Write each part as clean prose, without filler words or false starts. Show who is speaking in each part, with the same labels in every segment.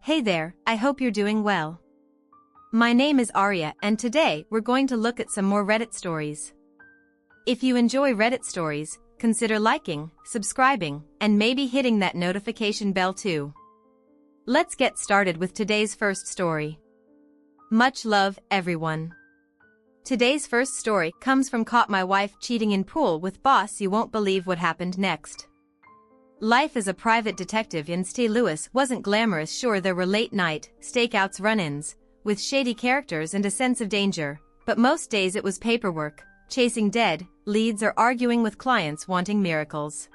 Speaker 1: Hey there, I hope you're doing well. My name is Arya and today we're going to look at some more Reddit stories. If you enjoy Reddit stories, consider liking, subscribing, and maybe hitting that notification bell too. Let's get started with today's first story. Much love, everyone. Today's first story comes from Caught My Wife Cheating in Pool with Boss. You won't believe what happened next. Life as a private detective in St. Louis wasn't glamorous. Sure, there were late-night, stakeouts, run-ins, with shady characters and a sense of danger, but most days it was paperwork, chasing dead leads or arguing with clients wanting miracles.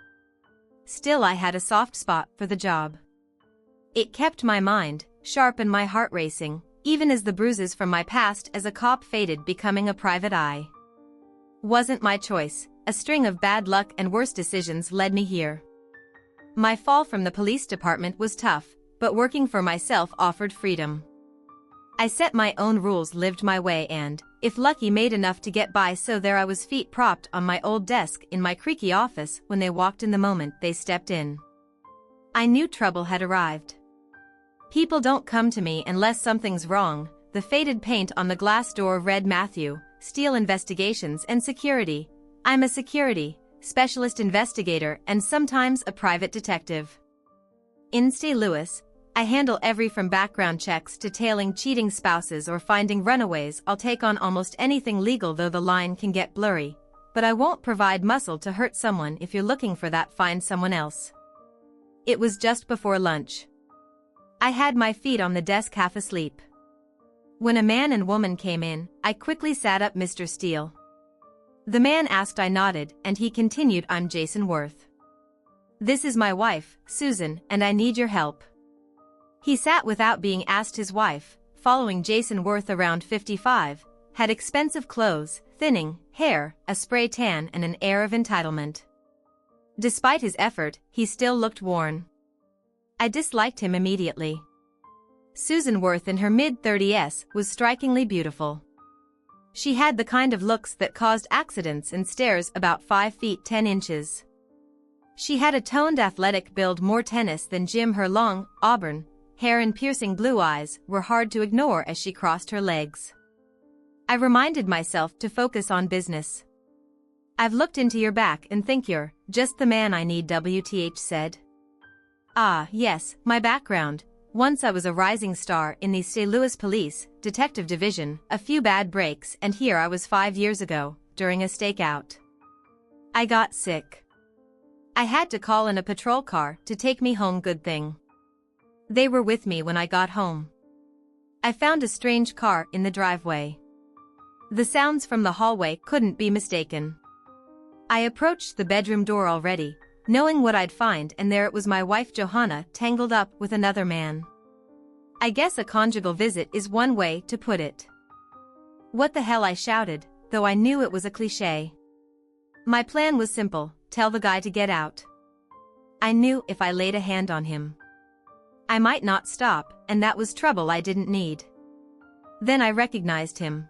Speaker 1: Still, I had a soft spot for the job. It kept my mind sharp and my heart racing, even as the bruises from my past as a cop faded, becoming a private eye. Wasn't my choice, a string of bad luck and worse decisions led me here. My fall from the police department was tough, but working for myself offered freedom. I set my own rules, lived my way, and, if lucky, made enough to get by. So there I was, feet propped on my old desk in my creaky office when they walked in. The moment they stepped in, I knew trouble had arrived. People don't come to me unless something's wrong. The faded paint on the glass door read Matthew, Steele Investigations and Security. I'm a security specialist investigator and sometimes a private detective. In St. Louis, I handle every from background checks to tailing cheating spouses or finding runaways. I'll take on almost anything legal, though the line can get blurry. But I won't provide muscle to hurt someone. If you're looking for that, find someone else. It was just before lunch. I had my feet on the desk, half asleep. When a man and woman came in, I quickly sat up. Mr. Steele? The man asked. I nodded, and he continued, I'm Jason Worth. This is my wife, Susan, and I need your help. He sat without being asked. His wife, following Jason Worth, around 55, had expensive clothes, thinning hair, a spray tan, and an air of entitlement. Despite his effort, he still looked worn. I disliked him immediately. Susan Worth, in her mid-30s, was strikingly beautiful. She had the kind of looks that caused accidents and stares, about 5 feet 10 inches. She had a toned, athletic build, more tennis than gym. Her long, auburn hair and piercing blue eyes were hard to ignore as she crossed her legs. I reminded myself to focus on business. I've looked into your back and think you're just the man I need, WTH said. Ah, yes, my background. Once I was a rising star in the St. Louis Police Detective Division, a few bad breaks, and here I was 5 years ago, during a stakeout. I got sick. I had to call in a patrol car to take me home. Good thing they were with me when I got home. I found a strange car in the driveway. The sounds from the hallway couldn't be mistaken. I approached the bedroom door already, knowing what I'd find, and there it was, my wife Johanna, tangled up with another man. I guess a conjugal visit is one way to put it. What the hell, I shouted, though I knew it was a cliché. My plan was simple: tell the guy to get out. I knew if I laid a hand on him, I might not stop, and that was trouble I didn't need. Then I recognized him.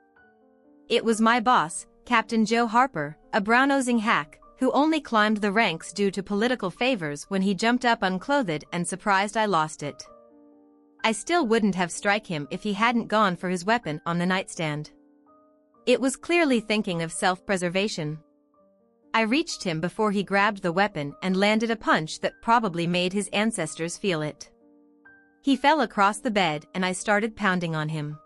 Speaker 1: It was my boss, Captain Joe Harper, a brown-nosing hack who only climbed the ranks due to political favors. When he jumped up unclothed and surprised, I lost it. I still wouldn't have struck him if he hadn't gone for his weapon on the nightstand. It was clearly thinking of self-preservation. I reached him before he grabbed the weapon and landed a punch that probably made his ancestors feel it. He fell across the bed and I started pounding on him.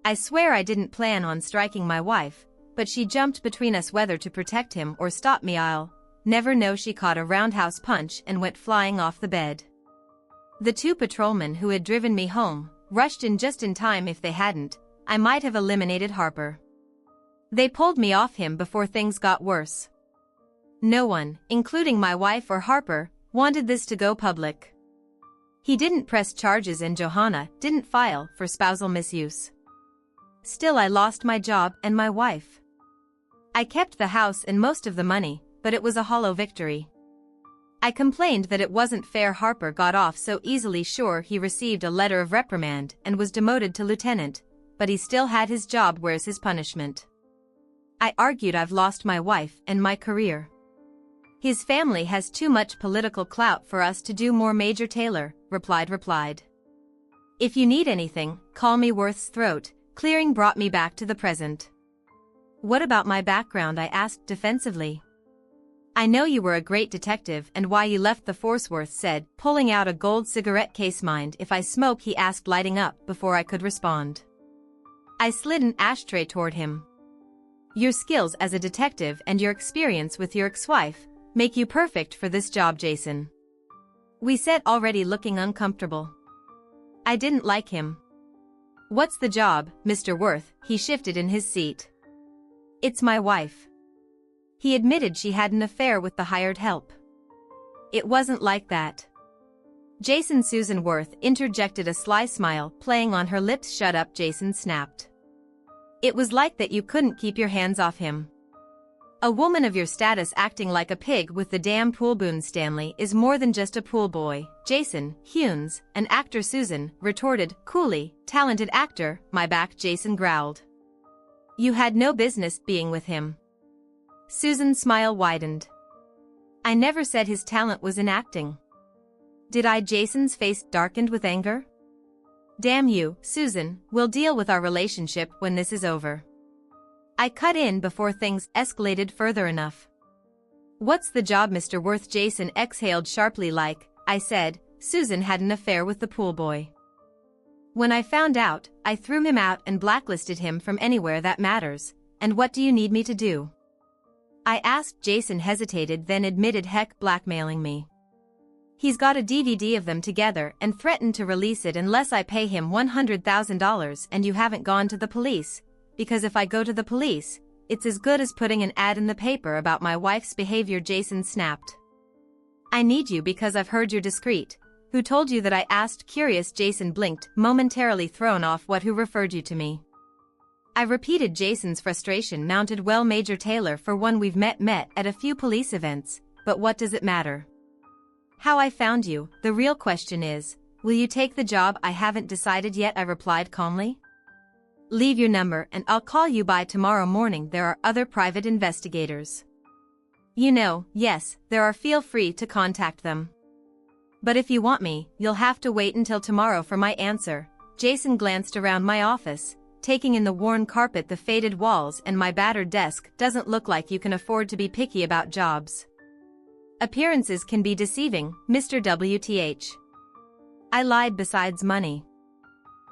Speaker 1: I swear I didn't plan on striking my wife, but she jumped between us, whether to protect him or stop me, I'll never know. She caught a roundhouse punch and went flying off the bed. The 2 patrolmen who had driven me home rushed in just in time. If they hadn't, I might have eliminated Harper. They pulled me off him before things got worse. No one, including my wife or Harper, wanted this to go public. He didn't press charges and Johanna didn't file for spousal misuse. Still, I lost my job and my wife. I kept the house and most of the money, but it was a hollow victory. I complained that it wasn't fair. Harper got off so easily. Sure, he received a letter of reprimand and was demoted to lieutenant, but he still had his job. Where's his punishment? I argued. I've lost my wife and my career. His family has too much political clout for us to do more. Major Taylor replied. If you need anything, call me Worth's throat. Clearing brought me back to the present. What about my background? I asked defensively. I know you were a great detective and why you left the force, Worth said, pulling out a gold cigarette case. Mind if I smoke? He asked, lighting up before I could respond. I slid an ashtray toward him. Your skills as a detective and your experience with your ex-wife make you perfect for this job, Jason. We said, already looking uncomfortable. I didn't like him. What's the job, Mr. Worth? He shifted in his seat. It's my wife. He admitted she had an affair with the hired help. It wasn't like that. Jason. Susan. Worth interjected, a sly smile playing on her lips. Shut up, Jason snapped. It was like that. You couldn't keep your hands off him. A woman of your status acting like a pig with the damn pool. Boone Stanley is more than just a pool boy, Jason. Hunes, an actor, Susan retorted coolly. Talented actor, my back, Jason growled. You had no business being with him. Susan's smile widened. I never said his talent was in acting. Did I? Jason's face darkened with anger. Damn you, Susan, we'll deal with our relationship when this is over. I cut in before things escalated further enough. What's the job, Mr. Worth? Jason exhaled sharply. Like I said, Susan had an affair with the pool boy. When I found out, I threw him out and blacklisted him from anywhere that matters. And what do you need me to do? I asked. Jason hesitated, then admitted, heck, blackmailing me. He's got a DVD of them together and threatened to release it unless I pay him $100,000. And you haven't gone to the police, because if I go to the police, it's as good as putting an ad in the paper about my wife's behavior. Jason snapped. I need you because I've heard you're discreet. Who told you that? I asked, curious. Jason blinked, momentarily thrown off. What? Who referred you to me? I repeated. Jason's frustration mounted. Well, Major Taylor, for one. We've met at a few police events, but what does it matter? How I found you. The real question is, will you take the job? I haven't decided yet, I replied calmly. Leave your number and I'll call you by tomorrow morning. There are other private investigators. You know, yes, there are. Feel free to contact them. But if you want me, you'll have to wait until tomorrow for my answer. Jason glanced around my office, taking in the worn carpet, the faded walls, and my battered desk. Doesn't look like you can afford to be picky about jobs. Appearances can be deceiving, Mr. WTH. I lied. Besides money.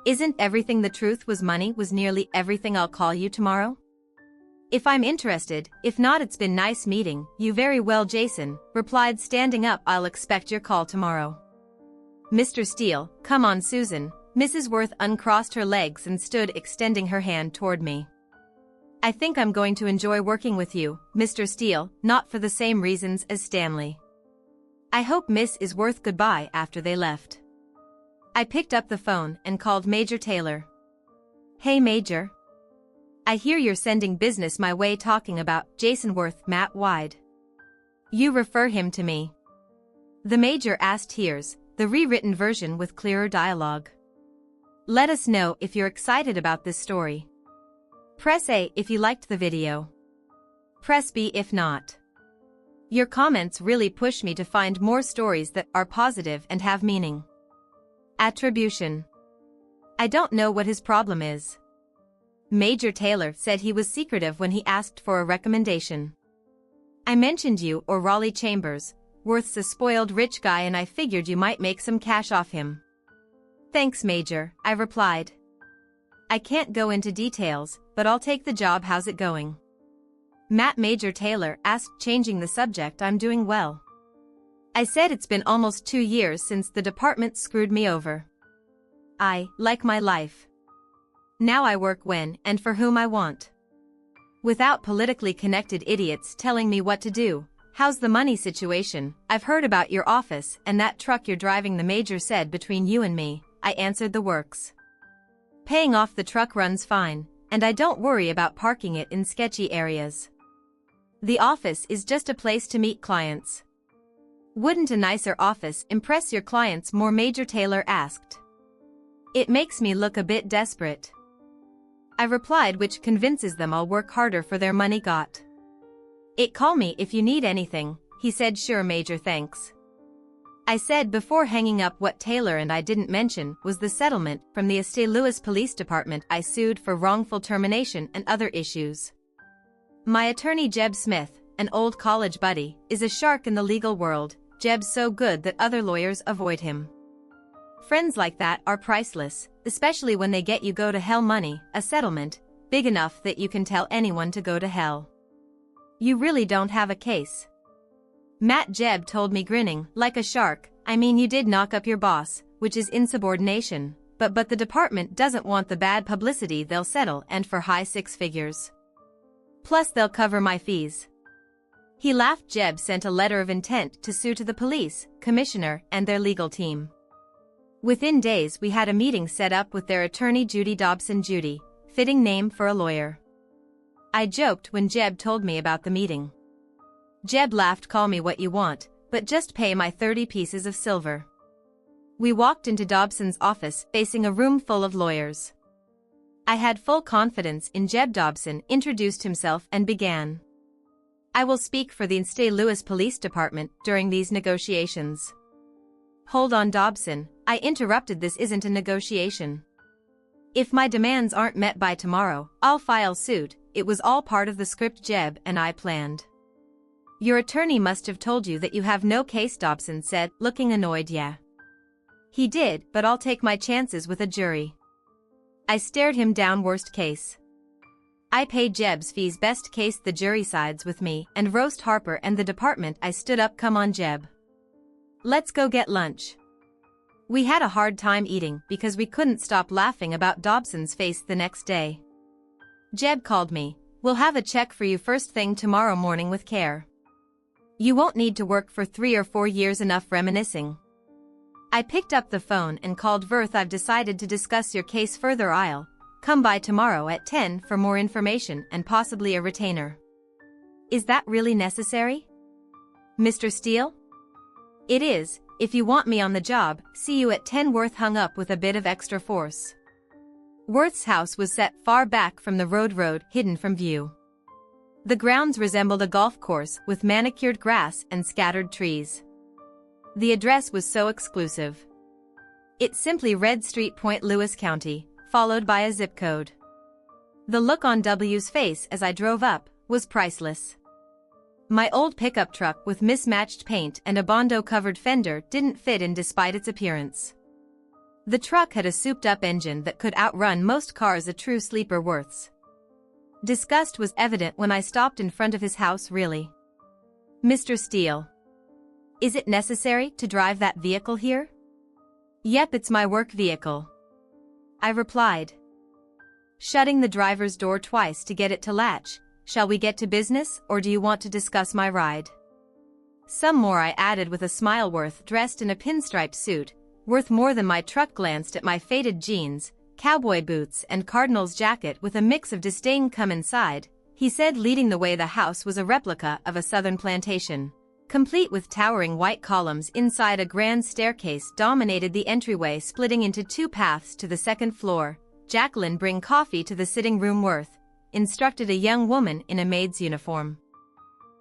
Speaker 1: Isn't everything the truth? Was money was nearly everything. I'll call you tomorrow. If I'm interested. If not, it's been nice meeting you. Very well, Jason replied, standing up. I'll expect your call tomorrow. Mr. Steele, come on. Susan. Mrs. Worth uncrossed her legs and stood, extending her hand toward me. I think I'm going to enjoy working with you, Mr. Steele, not for the same reasons as Stanley. I hope Miss is Worth. Goodbye. After they left, I picked up the phone and called Major Taylor. Hey, Major. I hear you're sending business my way. Talking about Jason Worth? Matt Wide. You refer him to me? The Major asked. Here's the rewritten version with clearer dialogue. Let us know if you're excited about this story. Press A if you liked the video. Press B if not. Your comments really push me to find more stories that are positive and have meaning. Attribution. I don't know what his problem is. Major Taylor said he was secretive when he asked for a recommendation. I mentioned you or Raleigh Chambers. Worth's a spoiled rich guy and I figured you might make some cash off him. Thanks, Major, I replied. I can't go into details, but I'll take the job. How's it going? Matt? Major Taylor asked, changing the subject. I'm doing well. I said it's been almost 2 years since the department screwed me over. I like my life. Now I work when and for whom I want. Without politically connected idiots telling me what to do. How's the money situation? I've heard about your office and that truck you're driving. The Major said, between you and me, I answered, the works. Paying off the truck runs fine, and I don't worry about parking it in sketchy areas. The office is just a place to meet clients. Wouldn't a nicer office impress your clients more? Major Taylor asked. It makes me look a bit desperate, I replied, which convinces them I'll work harder for their money. Got it? Call me if you need anything, he said. Sure, Major, thanks. I said before hanging up. What Taylor and I didn't mention was the settlement from the St. Louis Police Department. I sued for wrongful termination and other issues. My attorney Jeb Smith, an old college buddy, is a shark in the legal world. Jeb's so good that other lawyers avoid him. Friends like that are priceless, especially when they get you go to hell money, a settlement, big enough that you can tell anyone to go to hell. You really don't have a case. Matt, Jeb told me, grinning like a shark. I mean, you did knock up your boss, which is insubordination, but the department doesn't want the bad publicity. They'll settle, and for high six figures. Plus they'll cover my fees. He laughed. Jeb sent a letter of intent to sue to the police commissioner and their legal team. Within days we had a meeting set up with their attorney Judy Dobson. Judy, fitting name for a lawyer. I joked when Jeb told me about the meeting. Jeb laughed. Call me what you want, but just pay my 30 pieces of silver. We walked into Dobson's office, facing a room full of lawyers. I had full confidence in Jeb. Dobson introduced himself and began. I will speak for the St. Louis Police Department during these negotiations. Hold on, Dobson, I interrupted. This isn't a negotiation. If my demands aren't met by tomorrow, I'll file suit. It was all part of the script Jeb and I planned. Your attorney must have told you that you have no case, Dobson said, looking annoyed. Yeah. He did, but I'll take my chances with a jury. I stared him down. Worst case. I pay Jeb's fees. Best case, the jury sides with me and roast Harper and the department. I stood up. Come on, Jeb. Let's go get lunch. We had a hard time eating because we couldn't stop laughing about Dobson's face the next day. Jeb called me. We'll have a check for you first thing tomorrow morning with care. You won't need to work for 3 or 4 years. Enough reminiscing. I picked up the phone and called Verth. I've decided to discuss your case further. I'll come by tomorrow at 10 for more information and possibly a retainer. Is that really necessary? Mr. Steele? It is, if you want me on the job. See you at 10. Worth hung up with a bit of extra force. Worth's house was set far back from the road, hidden from view. The grounds resembled a golf course with manicured grass and scattered trees. The address was so exclusive. It simply read Street Point, Lewis County, followed by a zip code. The look on W's face as I drove up was priceless. My old pickup truck with mismatched paint and a Bondo-covered fender didn't fit in despite its appearance. The truck had a souped-up engine that could outrun most cars. A true sleeper. Worth's disgust was evident when I stopped in front of his house. Really? Mr. Steele? Is it necessary to drive that vehicle here? Yep, it's my work vehicle, I replied, shutting the driver's door twice to get it to latch. Shall we get to business, or do you want to discuss my ride? Some more, I added with a smile. Worth, dressed in a pinstripe suit, worth more than my truck, glanced at my faded jeans, cowboy boots and Cardinals jacket with a mix of disdain. Come inside, he said, leading the way. The house was a replica of a southern plantation, complete with towering white columns. Inside, a grand staircase dominated the entryway, splitting into 2 paths to the second floor. Jacqueline, bring coffee to the sitting room, Worth instructed a young woman in a maid's uniform.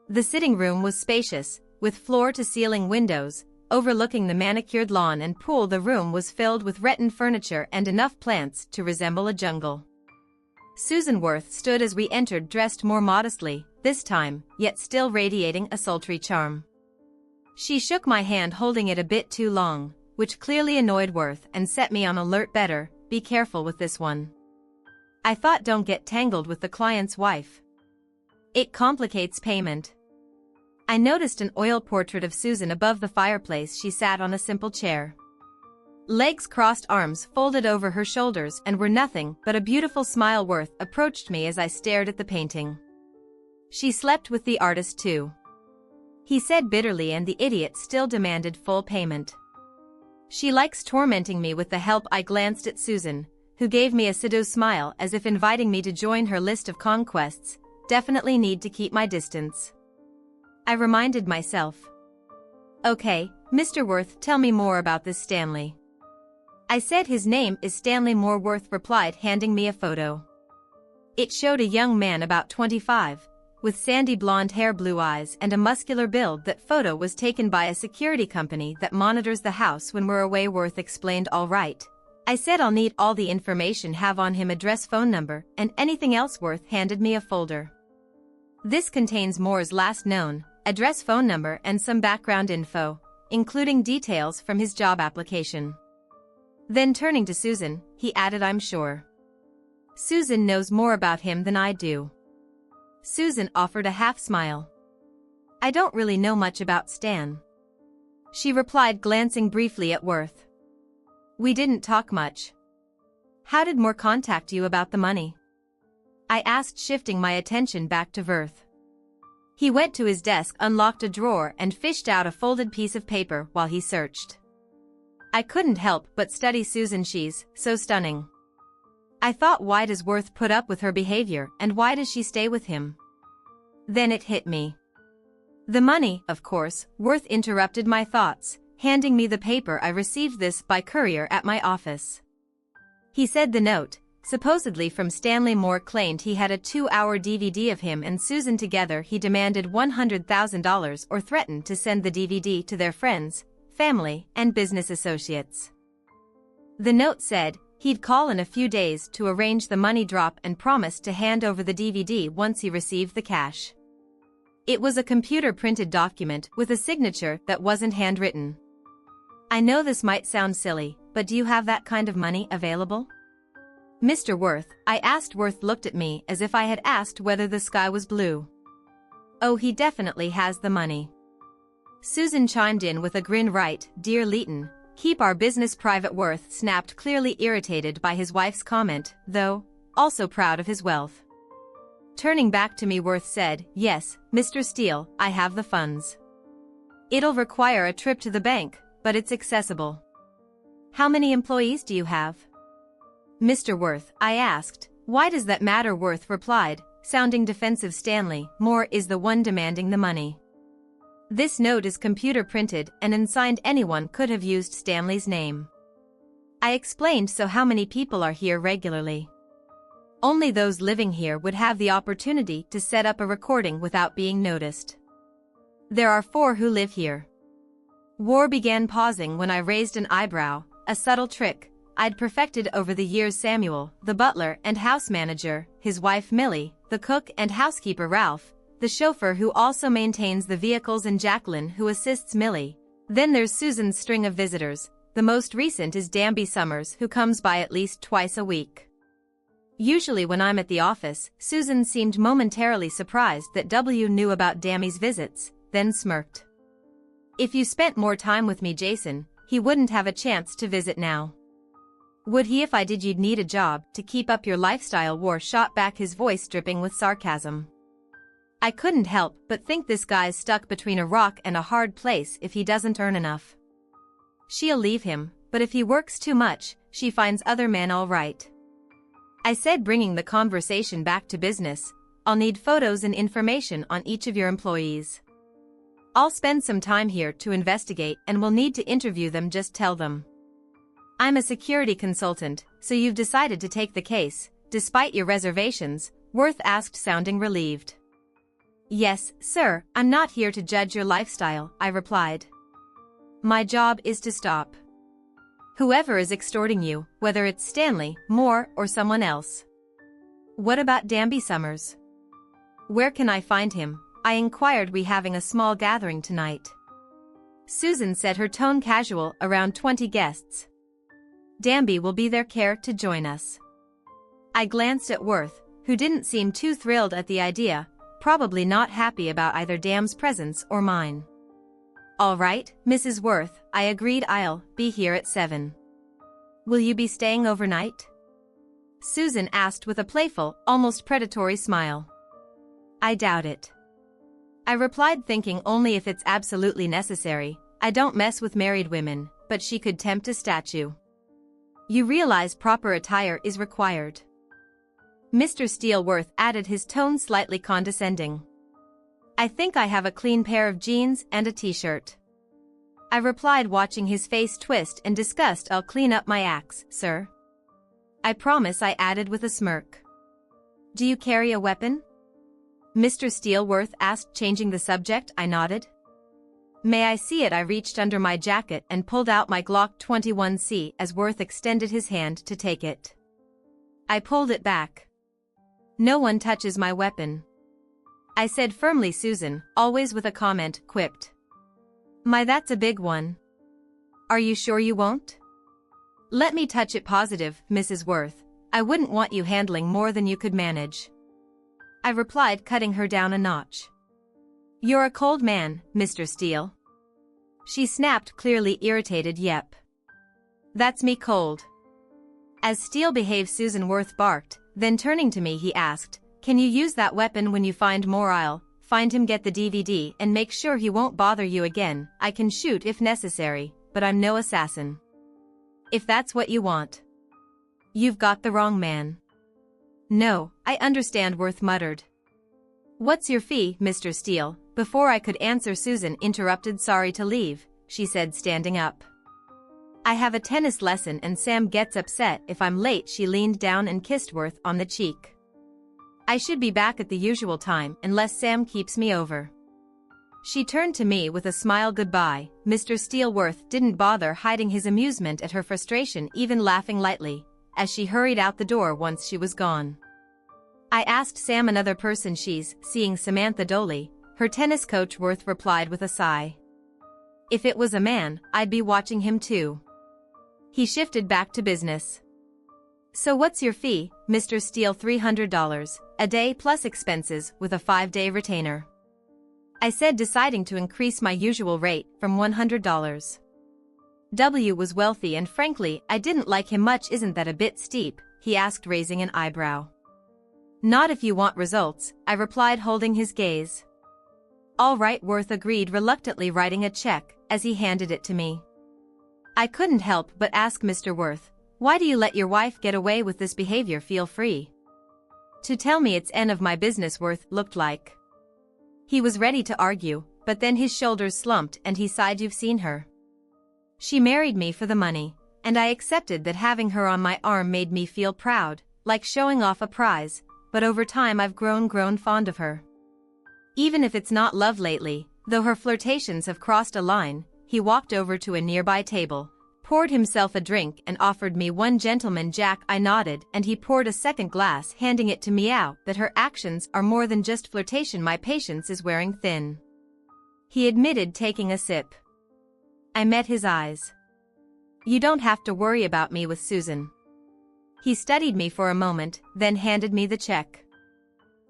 Speaker 1: The sitting room was spacious, with floor-to-ceiling windows overlooking the manicured lawn and pool. The room was filled with rattan furniture and enough plants to resemble a jungle. Susan Worth stood as we entered, dressed more modestly this time, yet still radiating a sultry charm. She shook my hand, holding it a bit too long, which clearly annoyed Worth and set me on alert. Better be careful with this one, I thought. Don't get tangled with the client's wife. It complicates payment. I noticed an oil portrait of Susan above the fireplace. She sat on a simple chair, legs crossed, arms folded over her shoulders, and were nothing but a beautiful smile. Worth approached me as I stared at the painting. She slept with the artist too, he said bitterly, and the idiot still demanded full payment. She likes tormenting me with the help. I glanced at Susan, who gave me a seductive smile as if inviting me to join her list of conquests. Definitely need to keep my distance, I reminded myself. Okay, Mr. Worth, tell me more about this Stanley. I said. His name is Stanley Moore, Worth replied, handing me a photo. It showed a young man about 25, with sandy blonde hair, blue eyes, and a muscular build. That photo was taken by a security company that monitors the house when we're away, Worth explained. All right. I said I'll need all the information have on him, address, phone number, and anything else. Worth handed me a folder. This contains Moore's last known address, phone number, and some background info, including details from his job application. Then turning to Susan, he added, I'm sure Susan knows more about him than I do. Susan offered a half smile. I don't really know much about Stan, she replied, glancing briefly at Worth. We didn't talk much. How did Moore contact you about the money? I asked, shifting my attention back to Worth. He went to his desk, unlocked a drawer, and fished out a folded piece of paper while he searched. I couldn't help but study Susan. She's so stunning. I thought, why does Worth put up with her behavior, and why does she stay with him? Then it hit me. The money, of course. Worth interrupted my thoughts, handing me the paper. I received this by courier at my office. He said the note, supposedly from Stanley Moore, claimed he had a 2-hour DVD of him and Susan together. He demanded $100,000 or threatened to send the DVD to their friends, family, and business associates. The note said he'd call in a few days to arrange the money drop and promised to hand over the DVD once he received the cash. It was a computer-printed document with a signature that wasn't handwritten. I know this might sound silly, but do you have that kind of money available? Mr. Worth, I asked. Worth looked at me as if I had asked whether the sky was blue. Oh, he definitely has the money. Susan chimed in with a grin. Right, dear Leighton, keep our business private. Worth snapped, clearly irritated by his wife's comment, though also proud of his wealth. Turning back to me, Worth said, yes, Mr. Steele, I have the funds. It'll require a trip to the bank, but it's accessible. How many employees do you have? Mr. Worth, I asked. Why does that matter? Worth replied, sounding defensive. Stanley Moore is the one demanding the money. This note is computer printed and unsigned. Anyone could have used Stanley's name. I explained. So how many people are here regularly? Only those living here would have the opportunity to set up a recording without being noticed. There are 4 who live here. War began, pausing when I raised an eyebrow, a subtle trick I'd perfected over the years. Samuel, the butler and house manager, his wife Millie, the cook and housekeeper Ralph, the chauffeur who also maintains the vehicles, and Jacqueline, who assists Millie. Then there's Susan's string of visitors. The most recent is Danby Summers, who comes by at least twice a week. Usually when I'm at the office, Susan seemed momentarily surprised that W knew about Dammy's visits, then smirked. If you spent more time with me, Jason, he wouldn't have a chance to visit now. Would he if I did? You'd need a job to keep up your lifestyle. War shot back, his voice dripping with sarcasm. I couldn't help but think this guy's stuck between a rock and a hard place. If he doesn't earn enough, she'll leave him, but if he works too much, she finds other men. All right, I said, bringing the conversation back to business. I'll need photos and information on each of your employees. I'll spend some time here to investigate and we'll need to interview them. Just tell them I'm a security consultant. So you've decided to take the case, despite your reservations? Worth asked, sounding relieved. Yes, sir, I'm not here to judge your lifestyle, I replied. My job is to stop whoever is extorting you, whether it's Stanley Moore or someone else. What about Danby Summers? Where can I find him? I inquired. We having a small gathering tonight, Susan said, her tone casual. Around 20 guests. Danby will be there. Care to join us? I glanced at Worth, who didn't seem too thrilled at the idea, probably not happy about either Dam's presence or mine. All right, Mrs. Worth, I agreed. I'll be here at 7. Will you be staying overnight? Susan asked with a playful, almost predatory smile. I doubt it, I replied, thinking only if it's absolutely necessary. I don't mess with married women, but she could tempt a statue. You realize proper attire is required. Mr. Steele added, his tone slightly condescending. I think I have a clean pair of jeans and a t-shirt, I replied, watching his face twist in disgust. I'll clean up my acts, sir. I promise, I added with a smirk. Do you carry a weapon? Mr. Steelworth asked, changing the subject. I nodded. May I see it? I reached under my jacket and pulled out my Glock 21C as Worth extended his hand to take it. I pulled it back. No one touches my weapon, I said firmly. Susan, always with a comment, quipped. My, that's a big one. Are you sure you won't? Let me touch it. Positive, Mrs. Worth. I wouldn't want you handling more than you could manage, I replied, cutting her down a notch. You're a cold man, Mr. Steele, she snapped, clearly irritated. Yep. That's me, cold. As Steele behaved, Susan. Worth barked, then turning to me he asked, can you use that weapon when you find more? I'll find him, get the DVD, and make sure he won't bother you again. I can shoot if necessary, but I'm no assassin. If that's what you want. You've got the wrong man. No, I understand, Worth muttered. What's your fee, Mr. Steele? Before I could answer, Susan interrupted. Sorry to leave, she said, standing up. I have a tennis lesson and Sam gets upset if I'm late. She leaned down and kissed Worth on the cheek. I should be back at the usual time unless Sam keeps me over. She turned to me with a smile. Goodbye, Mr. Steelworth didn't bother hiding his amusement at her frustration, even laughing lightly, as she hurried out the door once she was gone. I asked Sam another person she's seeing. Samantha Doley, her tennis coach. Worth replied with a sigh. If it was a man, I'd be watching him too. He shifted back to business. So what's your fee, Mr. Steele? $300 a day plus expenses with a 5-day retainer, I said, deciding to increase my usual rate from $100. W was wealthy and frankly, I didn't like him much. Isn't that a bit steep? He asked, raising an eyebrow. Not if you want results, I replied, holding his gaze. All right, Worth agreed, reluctantly writing a check as he handed it to me. I couldn't help but ask, Mr. Worth, why do you let your wife get away with this behavior? Feel free to tell me, it's none of my business. Worth looked like he was ready to argue, but then his shoulders slumped and he sighed. You've seen her. She married me for the money, and I accepted that. Having her on my arm made me feel proud, like showing off a prize, but over time I've grown fond of her. Even if it's not love lately, though her flirtations have crossed a line. He walked over to a nearby table, poured himself a drink and offered me one. Gentleman Jack, I nodded, and he poured a second glass, handing it to me. Out that her actions are more than just flirtation. My patience is wearing thin, he admitted, taking a sip. I met his eyes. You don't have to worry about me with Susan. He studied me for a moment, then handed me the check.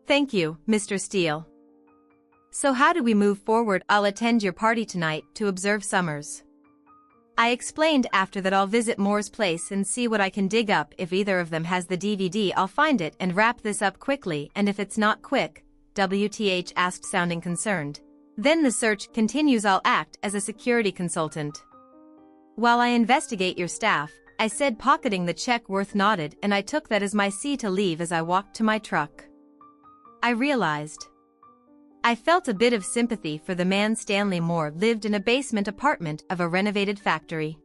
Speaker 1: Thank you, Mr. Steele. So how do we move forward? I'll attend your party tonight to observe Summers, I explained. After that I'll visit Moore's place and see what I can dig up. If either of them has the DVD, I'll find it and wrap this up quickly. And if it's not quick, WTH asked, sounding concerned. Then the search continues. I'll act as a security consultant while I investigate your staff, I said, pocketing the check. Worth nodded, and I took that as my C to leave. As I walked to my truck, I realized I felt a bit of sympathy for the man. Stanley Moore lived in a basement apartment of a renovated factory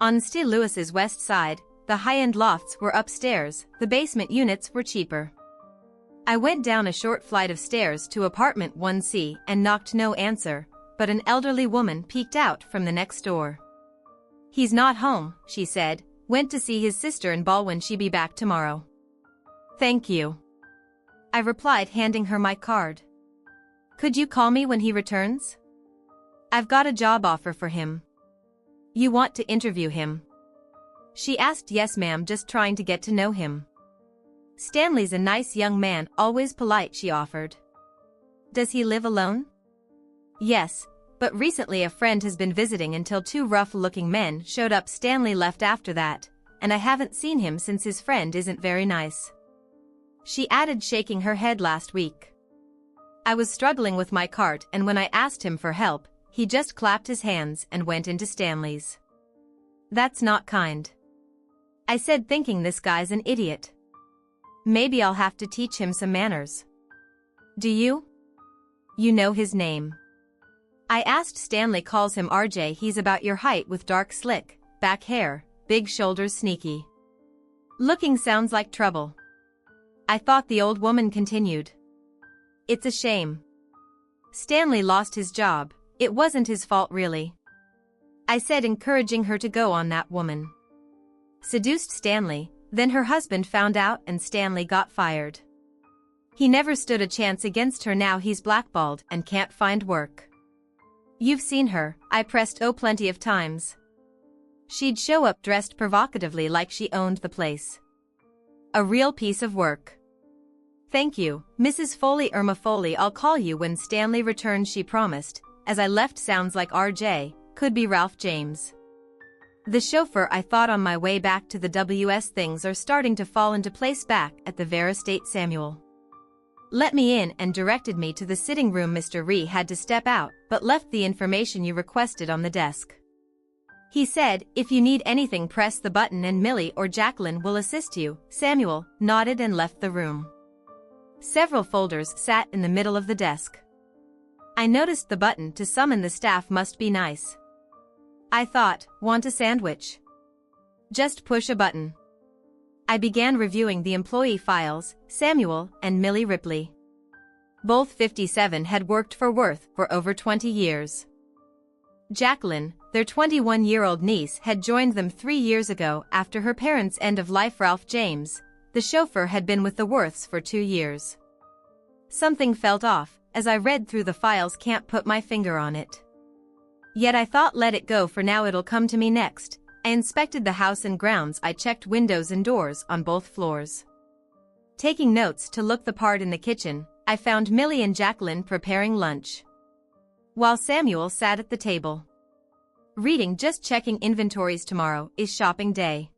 Speaker 1: on St. Louis's west side. The high-end lofts were upstairs, the basement units were cheaper. I went down a short flight of stairs to apartment 1C and knocked. No answer, but an elderly woman peeked out from the next door. He's not home, she said. Went to see his sister in Baldwin. She'll be back tomorrow. Thank you, I replied, handing her my card. Could you call me when he returns? I've got a job offer for him. You want to interview him? She asked. Yes, ma'am, just trying to get to know him. Stanley's a nice young man, always polite, she offered. Does he live alone? Yes, but recently a friend has been visiting until 2 rough-looking men showed up. Stanley left after that, and I haven't seen him since. His friend isn't very nice, she added, shaking her head. Last week I was struggling with my cart, and when I asked him for help, he just clapped his hands and went into Stanley's. That's not kind, I said, thinking this guy's an idiot. Maybe I'll have to teach him some manners. Do you? You know his name? I asked. Stanley calls him RJ. He's about your height with dark slick back hair, big shoulders, sneaky looking. Sounds like trouble, I thought. The old woman continued. It's a shame. Stanley lost his job. It wasn't his fault really, I said, encouraging her to go on. That woman seduced Stanley, then her husband found out and Stanley got fired. He never stood a chance against her. Now he's blackballed and can't find work. You've seen her, I pressed. Oh, plenty of times. She'd show up dressed provocatively like she owned the place. A real piece of work. Thank you, Mrs. Foley. Irma Foley. I'll call you when Stanley returns, she promised. As I left, sounds like RJ, could be Ralph James. The chauffeur, I thought on my way back to the WS. Things are starting to fall into place back at the Vera estate. Samuel let me in and directed me to the sitting room. Mr. Ree had to step out, but left the information you requested on the desk. He said, if you need anything, press the button and Millie or Jacqueline will assist you. Samuel nodded and left the room. Several folders sat in the middle of the desk. I noticed the button to summon the staff. Must be nice, I thought. Want a sandwich? Just push a button. I began reviewing the employee files. Samuel and Millie Ripley, both 57, had worked for Worth for over 20 years. Jacqueline, their 21-year-old niece, had joined them 3 years ago after her parents' end of life. Ralph James, the chauffeur, had been with the Worths for 2 years. Something felt off as I read through the files. Can't put my finger on it. Yet I thought, let it go for now, it'll come to me next. I inspected the house and grounds. I checked windows and doors on both floors. Taking notes to look the part in the kitchen, I found Millie and Jacqueline preparing lunch, while Samuel sat at the table reading. Just checking inventories. Tomorrow is shopping day,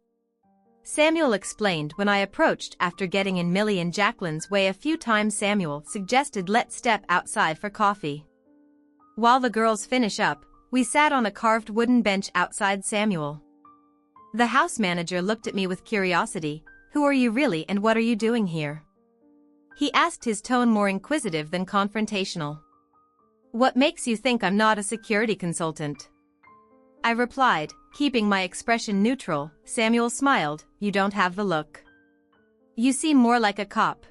Speaker 1: Samuel explained when I approached after getting in Millie and Jacqueline's way a few times. Samuel suggested let's step outside for coffee. While the girls finish up, we sat on a carved wooden bench outside. Samuel, the house manager, looked at me with curiosity. Who are you really and what are you doing here? He asked, his tone more inquisitive than confrontational. What makes you think I'm not a security consultant? I replied, keeping my expression neutral. Samuel smiled. You don't have the look. You seem more like a cop.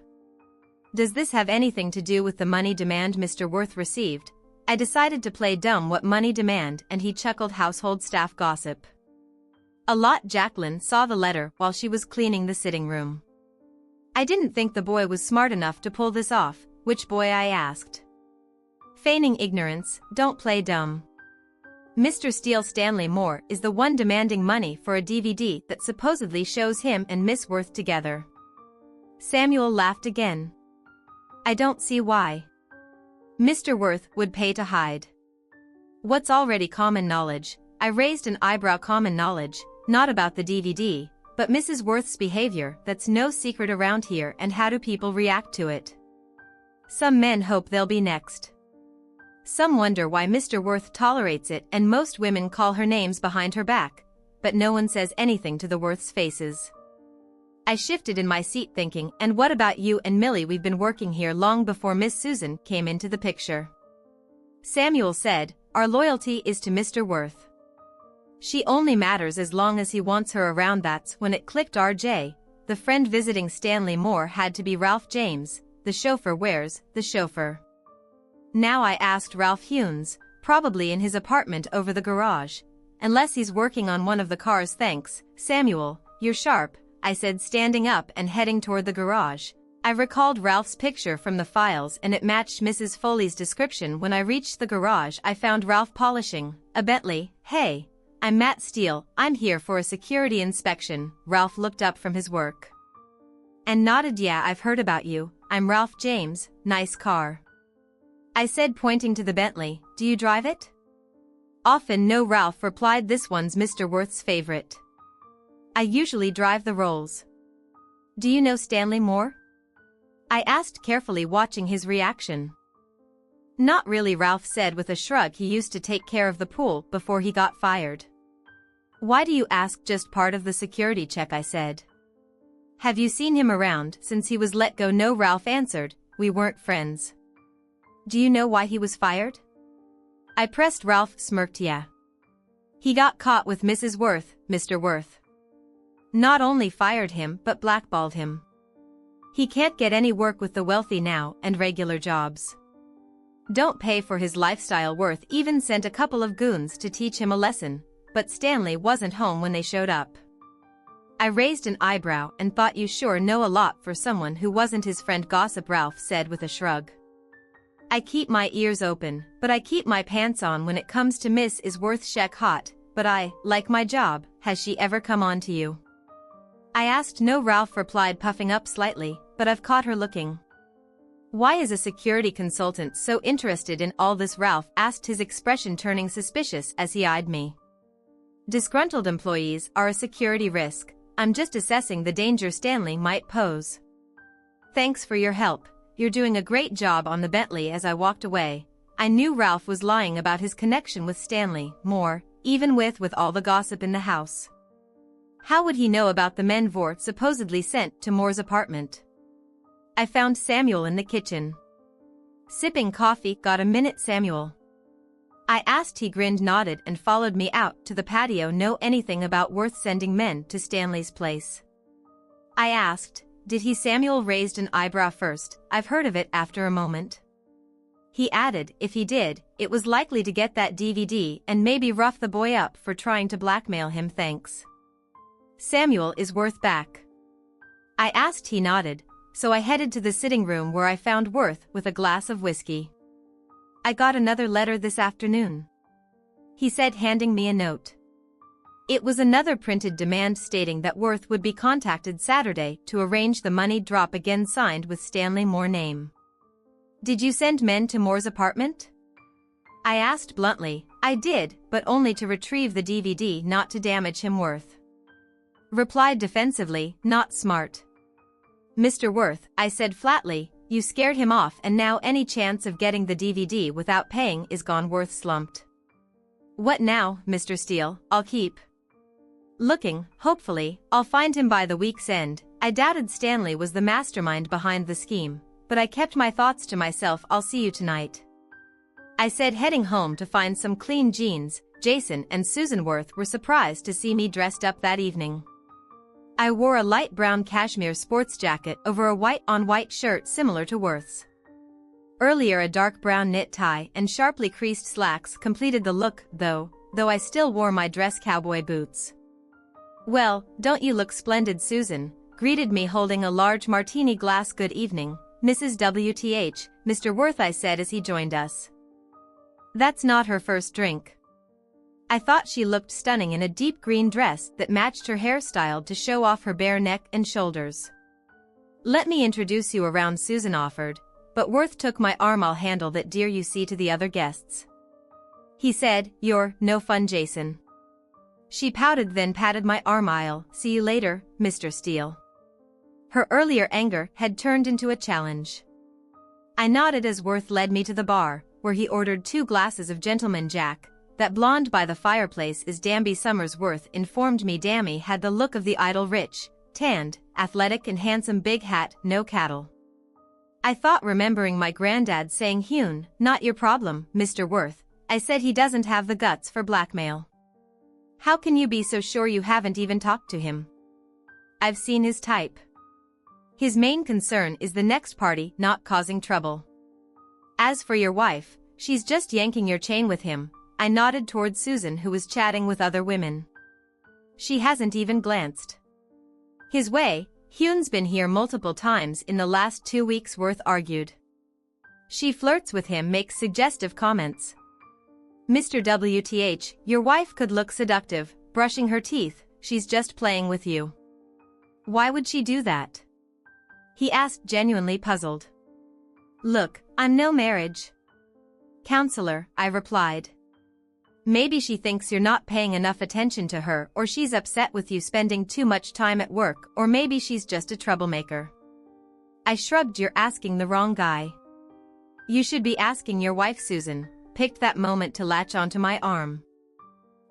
Speaker 1: Does this have anything to do with the money demand Mr. Worth received? I decided to play dumb. What money demand? And he chuckled. Household staff gossip. A lot. Jacqueline saw the letter while she was cleaning the sitting room. I didn't think the boy was smart enough to pull this off. Which boy? I asked, feigning ignorance. Don't play dumb. Mr. Steele. Stanley Moore is the one demanding money for a DVD that supposedly shows him and Miss Worth together. Samuel laughed again. I don't see why Mr. Worth would pay to hide what's already common knowledge. I raised an eyebrow. Common knowledge? Not about the DVD, but Mrs. Worth's behavior. That's no secret around here. And how do people react to it? Some men hope they'll be next. Some wonder why Mr. Worth tolerates it, and most women call her names behind her back, but no one says anything to the Worth's faces. I shifted in my seat thinking, and what about you and Millie? We've been working here long before Miss Susan came into the picture. Samuel said, our loyalty is to Mr. Worth. She only matters as long as he wants her around. That's when it clicked. RJ, the friend visiting Stanley Moore, had to be Ralph James, the chauffeur. Where's the chauffeur now? I asked. Ralph Hunes, probably in his apartment over the garage. Unless he's working on one of the cars. Thanks, Samuel, you're sharp, I said, standing up and heading toward the garage. I recalled Ralph's picture from the files and it matched Mrs. Foley's description. When I reached the garage, I found Ralph polishing a Bentley. Hey, I'm Matt Steele. I'm here for a security inspection. Ralph looked up from his work and nodded. Yeah, I've heard about you. I'm Ralph James. Nice car, I said, pointing to the Bentley. Do you drive it? Often. No, Ralph replied. This one's Mr. Worth's favorite. I usually drive the Rolls. Do you know Stanley Moore? I asked, carefully watching his reaction. Not really, Ralph said with a shrug. He used to take care of the pool before he got fired. Why do you ask? Just part of the security check, I said. Have you seen him around since he was let go? No, Ralph answered. We weren't friends. Do you know why he was fired? I pressed. Ralph smirked. Yeah. He got caught with Mrs. Worth. Mr. Worth not only fired him but blackballed him. He can't get any work with the wealthy now and regular jobs don't pay for his lifestyle. Worth even sent a couple of goons to teach him a lesson, but Stanley wasn't home when they showed up. I raised an eyebrow and thought, you sure know a lot for someone who wasn't his friend. Gossip, Ralph said with a shrug. I keep my ears open, but I keep my pants on when it comes to Mrs. Worth. Sheck hot, but I like my job. Has she ever come on to you? I asked. No, Ralph replied, puffing up slightly, but I've caught her looking. Why is a security consultant so interested in all this? Ralph asked, his expression turning suspicious as he eyed me. Disgruntled employees are a security risk. I'm just assessing the danger Stanley might pose. Thanks for your help. You're doing a great job on the Bentley. As I walked away, I knew Ralph was lying about his connection with Stanley more, even with all the gossip in the house. How would he know about the men Vought supposedly sent to Moore's apartment? I found Samuel in the kitchen, sipping coffee. Got a minute, Samuel? I asked. He grinned, nodded, and followed me out to the patio. Know anything about Worth sending men to Stanley's place? I asked. Did he? Samuel raised an eyebrow first. I've heard of it. After a moment, he added, if he did, it was likely to get that DVD and maybe rough the boy up for trying to blackmail him. Thanks. Samuel, is Worth back? I asked. He nodded, so I headed to the sitting room where I found Worth with a glass of whiskey. I got another letter this afternoon, he said, handing me a note. It was another printed demand stating that Worth would be contacted Saturday to arrange the money drop, again signed with Stanley Moore name. Did you send men to Moore's apartment? I asked bluntly. I did, but only to retrieve the DVD, not to damage him. Worth replied defensively, not smart. Mr. Worth, I said flatly, you scared him off and now any chance of getting the DVD without paying is gone. Worth slumped. What now, Mr. Steele? I'll keep looking. Hopefully, I'll find him by the week's end. I doubted Stanley was the mastermind behind the scheme, but I kept my thoughts to myself. I'll see you tonight, I said, heading home to find some clean jeans. Jason and Susan Worth were surprised to see me dressed up that evening. I wore a light brown cashmere sports jacket over a white-on-white shirt similar to Worth's. Earlier, a dark brown knit tie and sharply creased slacks completed the look, though I still wore my dress cowboy boots. Well, don't you look splendid? Susan greeted me holding a large martini glass. Good evening, Mrs. WTH, Mr. Worth, I said as he joined us. That's not her first drink. I thought she looked stunning in a deep green dress that matched her hairstyle to show off her bare neck and shoulders. Let me introduce you around, Susan offered, but Worth took my arm. I'll handle that, dear. You see to the other guests, he said. You're no fun, Jason. She pouted, then patted my arm. I'll see you later, Mr. Steele. Her earlier anger had turned into a challenge. I nodded as Worth led me to the bar, where he ordered 2 glasses of Gentleman Jack. That blonde by the fireplace is Danby Summers. Worth informed me Dammy had the look of the idle rich, tanned, athletic and handsome. Big hat, no cattle. I thought, remembering my granddad saying, Hune, not your problem, Mr. Worth. I said, he doesn't have the guts for blackmail. How can you be so sure? You haven't even talked to him. I've seen his type. His main concern is the next party, not causing trouble. As for your wife, she's just yanking your chain with him. I nodded toward Susan, who was chatting with other women. She hasn't even glanced his way. Hune's been here multiple times in the last 2 weeks, Worth argued. She flirts with him, makes suggestive comments. Mr. WTH, your wife could look seductive, brushing her teeth. She's just playing with you. Why would she do that? He asked, genuinely puzzled. Look, I'm no marriage counselor, I replied. Maybe she thinks you're not paying enough attention to her, or she's upset with you spending too much time at work, or maybe she's just a troublemaker. I shrugged. You're asking the wrong guy. You should be asking your wife. Susan picked that moment to latch onto my arm.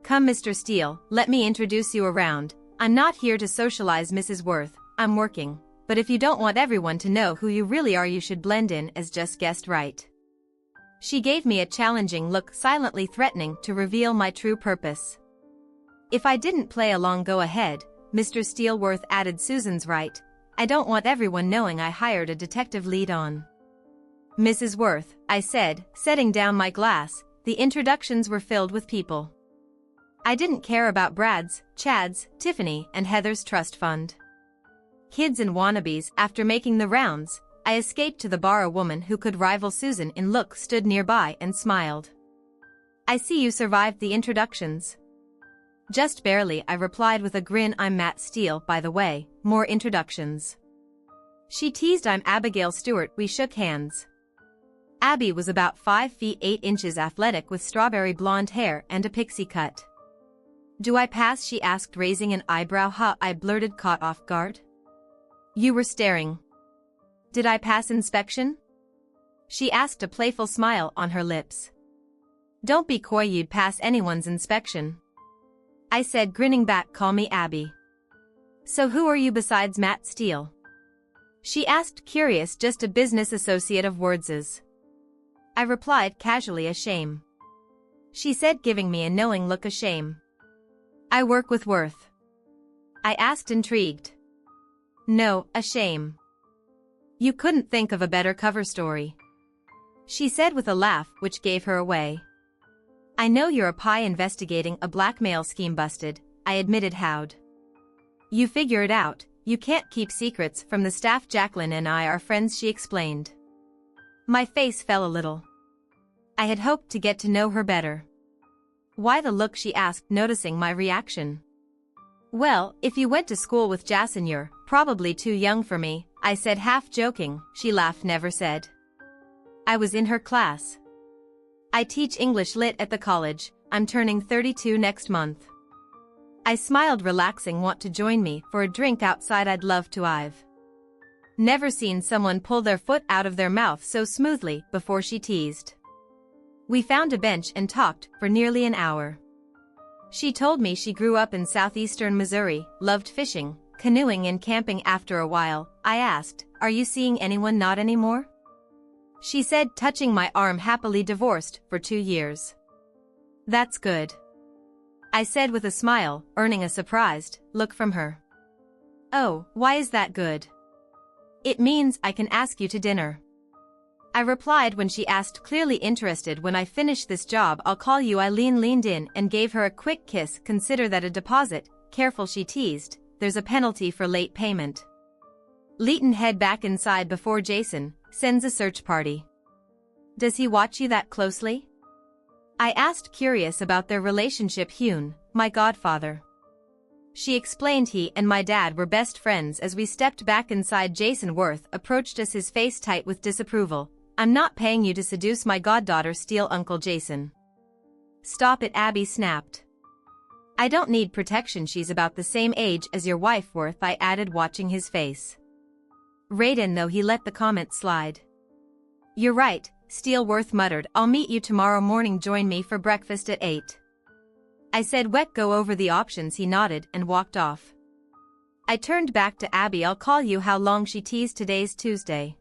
Speaker 1: Come, Mr. Steele, let me introduce you around. I'm not here to socialize, Mrs. Worth. I'm working. But if you don't want everyone to know who you really are, you should blend in as just guessed right. She gave me a challenging look, silently threatening to reveal my true purpose. If I didn't play along, go ahead, Mr. Steele. Worth added. Susan's right. I don't want everyone knowing I hired a detective lead on. Mrs. Worth, I said, setting down my glass. The introductions were filled with people. I didn't care about Brad's, Chad's, Tiffany, and Heather's trust fund. Kids and wannabes. After making the rounds, I escaped to the bar. A woman who could rival Susan in look stood nearby and smiled. I see you survived the introductions. Just barely, I replied with a grin. I'm Matt Steele, by the way. More introductions. She teased. I'm Abigail Stewart. We shook hands. Abby was about 5 feet 8 inches athletic with strawberry blonde hair and a pixie cut. Do I pass? She asked, raising an eyebrow. Huh, I blurted, caught off guard. You were staring. Did I pass inspection? She asked, a playful smile on her lips. Don't be coy, you'd pass anyone's inspection. I said, grinning back. Call me Abby. So who are you besides Matt Steele? She asked, curious. Just a business associate of Words's. I replied casually, a shame. She said, giving me a knowing look. A shame. I work with Worth. I asked, intrigued. No, a shame. You couldn't think of a better cover story. She said with a laugh, which gave her away. I know you're a pie investigating a blackmail scheme. Busted, I admitted. How'd you figure it out? You can't keep secrets from the staff. Jacqueline and I are friends, she explained. My face fell a little. I had hoped to get to know her better. Why the look? She asked, noticing my reaction. Well, if you went to school with Jason, you're probably too young for me, I said, half joking. She laughed. Never said I was in her class. I teach English Lit at the college. I'm turning 32 next month. I smiled, relaxing. Want to join me for a drink outside? I'd love to. I've never seen someone pull their foot out of their mouth so smoothly before, she teased. We found a bench and talked for nearly an hour. She told me she grew up in southeastern Missouri, loved fishing, canoeing and camping. After a while, I asked, are you seeing anyone? Not anymore? She said, touching my arm. Happily divorced for 2 years. That's good. I said with a smile, earning a surprised look from her. Oh, why is that good? It means I can ask you to dinner. I replied when she asked, clearly interested. When I finish this job, I'll call you. Eileen leaned in and gave her a quick kiss. Consider that a deposit. Careful, she teased. There's a penalty for late payment. Leighton, head back inside before Jason sends a search party. Does he watch you that closely? I asked, curious about their relationship. Hune, my godfather. She explained he and my dad were best friends. As we stepped back inside, Jason Worth approached us, his face tight with disapproval. I'm not paying you to seduce my goddaughter. Steele, Uncle Jason. Stop it, Abby snapped. I don't need protection. She's about the same age as your wife, Worth, I added, watching his face. Raiden, though, he let the comment slide. You're right, Steele, Worth muttered. I'll meet you tomorrow morning. Join me for breakfast at 8. I said, go over the options. He nodded and walked off. I turned back to Abby. I'll call you. How long? She teased. Today's Tuesday.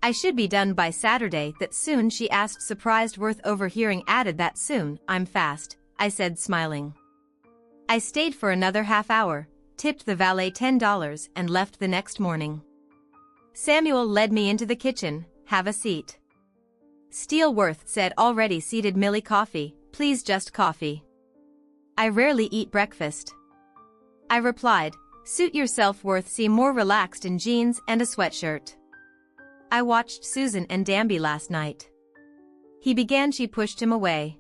Speaker 1: I should be done by Saturday. That soon? She asked, surprised. Worth, overhearing, added, that soon. I'm fast, I said, smiling. I stayed for another half hour, tipped the valet $10 and left the next morning. Samuel led me into the kitchen. Have a seat. Steele, Worth said, already seated. Millie, coffee, please. Just coffee. I rarely eat breakfast. I replied. Suit yourself, Worth seemed more relaxed in jeans and a sweatshirt. I watched Susan and Danby last night. He began. She pushed him away.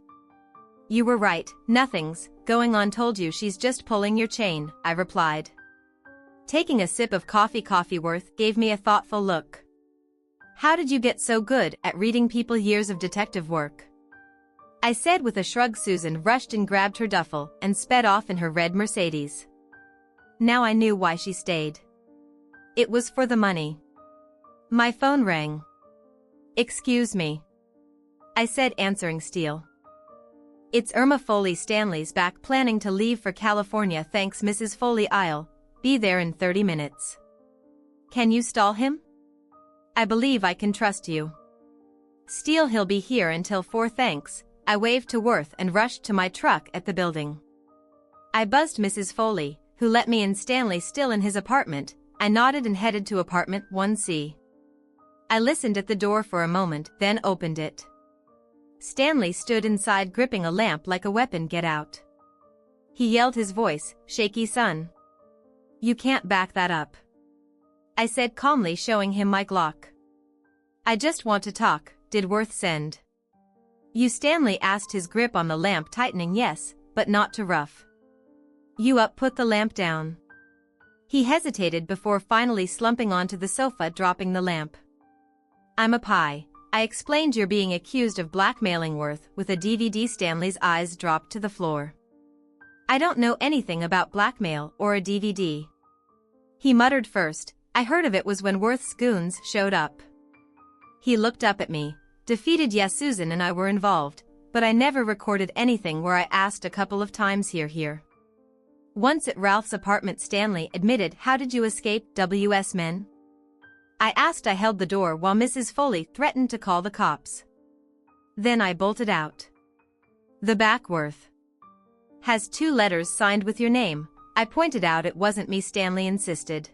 Speaker 1: You were right, nothing's going on. Told you she's just pulling your chain, I replied. Taking a sip of coffee. Worth gave me a thoughtful look. How did you get so good at reading people? Years of detective work, I said with a shrug. Susan rushed and grabbed her duffel and sped off in her red Mercedes. Now I knew why she stayed. It was for the money. My phone rang. Excuse me, I said, answering Steele. It's Irma Foley. Stanley's back, planning to leave for California. Thanks, Mrs. Foley. I'll be there in 30 minutes. Can you stall him? I believe I can trust you. Steele, he'll be here until 4. Thanks. I waved to Worth and rushed to my truck at the building. I buzzed Mrs. Foley, who let me in. Stanley still in his apartment. I nodded and headed to apartment 1C. I listened at the door for a moment, then opened it. Stanley stood inside gripping a lamp like a weapon. Get out. He yelled, his voice shaky. Son. You can't back that up. I said calmly, showing him my Glock. I just want to talk. Did Worth send you? Stanley asked, his grip on the lamp tightening. Yes, but not too rough. You up? Put the lamp down. He hesitated before finally slumping onto the sofa, dropping the lamp. I'm a pie. I explained. You're being accused of blackmailing Worth with a DVD. Stanley's eyes dropped to the floor. I don't know anything about blackmail or a DVD. He muttered. First I heard of it was when Worth's goons showed up. He looked up at me, defeated. Yes, Susan and I were involved, but I never recorded anything where I asked a couple of times. Here. Once at Ralph's apartment, Stanley admitted. How did you escape? WS men? I asked. I held the door while Mrs. Foley threatened to call the cops. Then I bolted out. The back. Worth has 2 letters signed with your name. I pointed out. It wasn't me, Stanley insisted.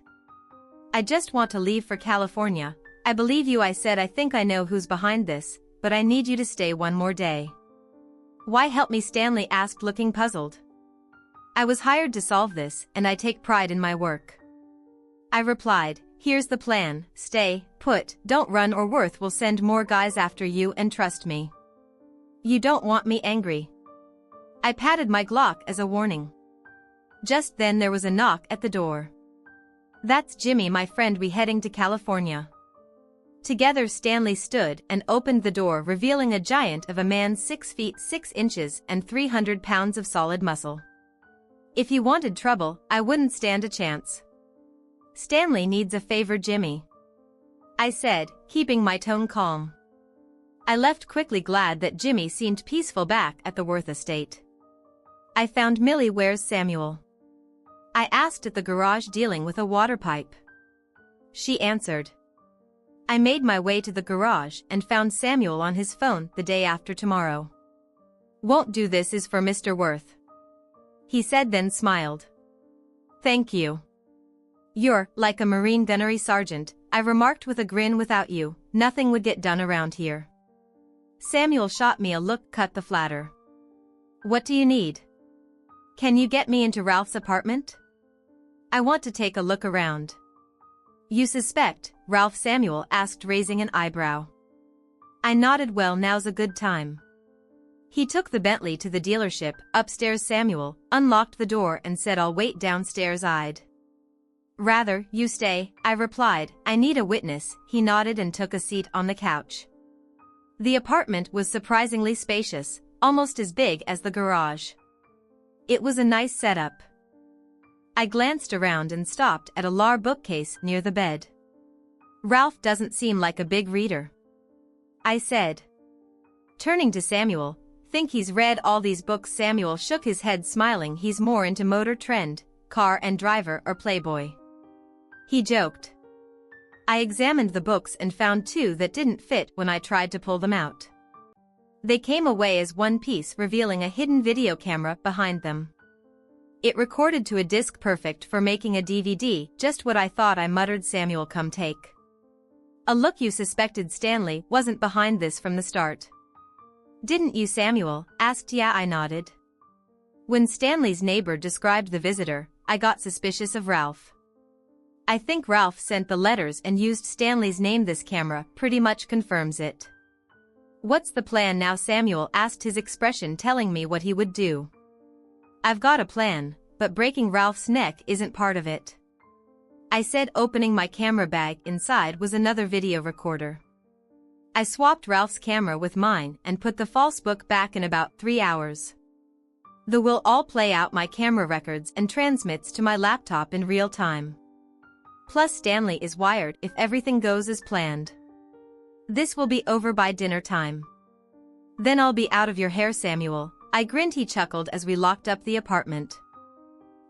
Speaker 1: I just want to leave for California. I believe you, I said. I think I know who's behind this, but I need you to stay one more day. Why help me? Stanley asked, looking puzzled. I was hired to solve this, and I take pride in my work. I replied, here's the plan. Stay put, don't run, or Worth will send more guys after you, and trust me. You don't want me angry. I patted my Glock as a warning. Just then there was a knock at the door. That's Jimmy, my friend. We heading to California. Together Stanley stood and opened the door, revealing a giant of a man, 6 feet 6 inches and 300 pounds of solid muscle. If you wanted trouble, I wouldn't stand a chance. Stanley needs a favor, Jimmy, I said, keeping my tone calm. I left quickly, glad that Jimmy seemed peaceful back at the Worth estate. I found Millie. Where's Samuel? I asked. At the garage, dealing with a water pipe. She answered. I made my way to the garage and found Samuel on his phone. The day after tomorrow. Won't do. This is for Mr. Worth, he said, then smiled. Thank you. You're like a Marine gunnery sergeant, I remarked with a grin. Without you, nothing would get done around here. Samuel shot me a look. Cut the flatter. What do you need? Can you get me into Ralph's apartment? I want to take a look around. You suspect Ralph? Samuel asked, raising an eyebrow. I nodded. Well, now's a good time. He took the Bentley to the dealership. Upstairs, Samuel unlocked the door and said, I'll wait downstairs. I'd rather you stay, I replied. I need a witness. He nodded and took a seat on the couch. The apartment was surprisingly spacious, almost as big as the garage. It was a nice setup. I glanced around and stopped at a large bookcase near the bed. Ralph doesn't seem like a big reader, I said, turning to Samuel. Think he's read all these books? Samuel shook his head, smiling. He's more into Motor Trend, Car and Driver, or Playboy, he joked. I examined the books and found 2 that didn't fit when I tried to pull them out. They came away as one piece, revealing a hidden video camera behind them. It recorded to a disc, perfect for making a DVD. Just what I thought, I muttered. Samuel, come take a look. You suspected Stanley wasn't behind this from the start, didn't you? Samuel asked. Yeah, I nodded. When Stanley's neighbor described the visitor, I got suspicious of Ralph. I think Ralph sent the letters and used Stanley's name. This camera pretty much confirms it. What's the plan now? Samuel asked, his expression telling me what he would do. I've got a plan, but breaking Ralph's neck isn't part of it, I said, opening my camera bag. Inside was another video recorder. I swapped Ralph's camera with mine and put the false book back in about 3 hours. The will all play out my camera records and transmits to my laptop in real time. Plus Stanley is wired if everything goes as planned. This will be over by dinner time. Then I'll be out of your hair, Samuel, I grinned. He chuckled as we locked up the apartment.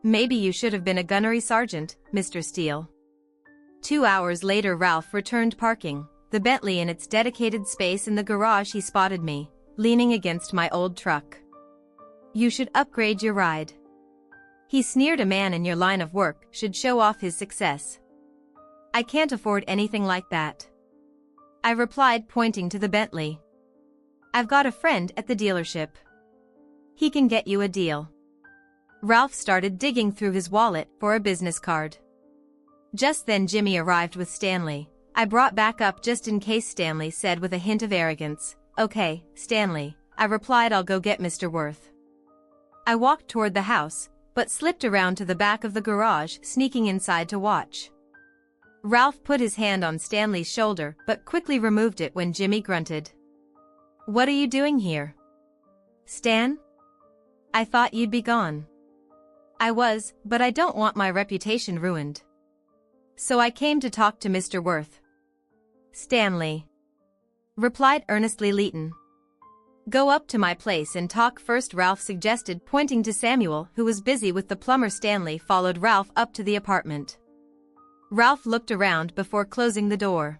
Speaker 1: Maybe you should have been a gunnery sergeant, Mr. Steele. 2 hours later, Ralph returned, parking the Bentley in its dedicated space in the garage. He spotted me, leaning against my old truck. You should upgrade your ride, he sneered. A man in your line of work should show off his success. I can't afford anything like that. I replied, pointing to the Bentley. I've got a friend at the dealership. He can get you a deal. Ralph started digging through his wallet for a business card. Just then Jimmy arrived with Stanley. I brought back up just in case, Stanley said with a hint of arrogance. Okay, Stanley, I replied, I'll go get Mr. Worth. I walked toward the house, but slipped around to the back of the garage, sneaking inside to watch. Ralph put his hand on Stanley's shoulder but quickly removed it when Jimmy grunted. What are you doing here? Stan? I thought you'd be gone. I was, but I don't want my reputation ruined. So I came to talk to Mr. Worth. Stanley, replied earnestly Leighton. Go up to my place and talk first, Ralph suggested, pointing to Samuel, who was busy with the plumber. Stanley followed Ralph up to the apartment. Ralph looked around before closing the door.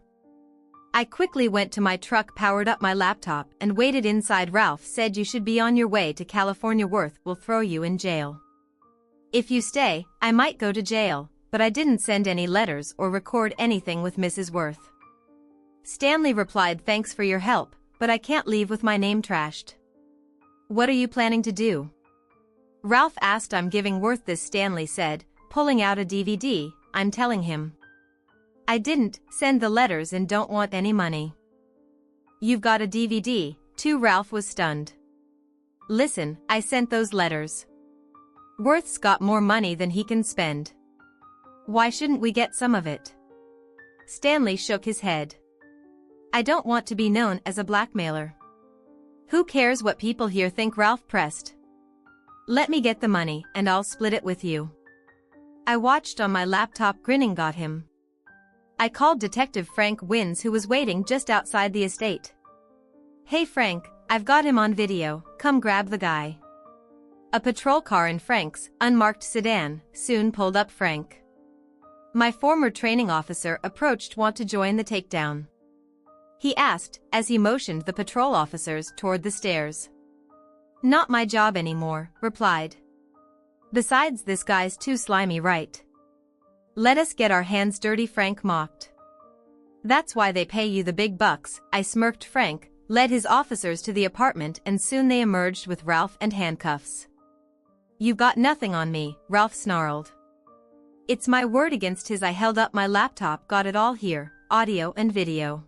Speaker 1: I quickly went to my truck, powered up my laptop, and waited inside. Ralph said, you should be on your way to California. Worth will throw you in jail. If you stay, I might go to jail, but I didn't send any letters or record anything with Mrs. Worth. Stanley replied, thanks for your help, but I can't leave with my name trashed. What are you planning to do? Ralph asked. I'm giving Worth this, Stanley said, pulling out a DVD. I'm telling him I didn't send the letters and don't want any money. You've got a DVD, too? Ralph was stunned. Listen, I sent those letters. Worth's got more money than he can spend. Why shouldn't we get some of it? Stanley shook his head. I don't want to be known as a blackmailer. Who cares what people here think? Ralph pressed. Let me get the money and I'll split it with you. I watched on my laptop. Grinning got him. I called Detective Frank Wins, who was waiting just outside the estate. Hey Frank, I've got him on video, come grab the guy. A patrol car in Frank's unmarked sedan soon pulled up. Frank, my former training officer, approached. Want to join the takedown? He asked as he motioned the patrol officers toward the stairs. Not my job anymore, replied. Besides, this guy's too slimy, right? Let us get our hands dirty, Frank mocked. That's why they pay you the big bucks, I smirked. Frank led his officers to the apartment and soon they emerged with Ralph and handcuffs. You've got nothing on me, Ralph snarled. It's my word against his. I held up my laptop. Got it all here, audio and video.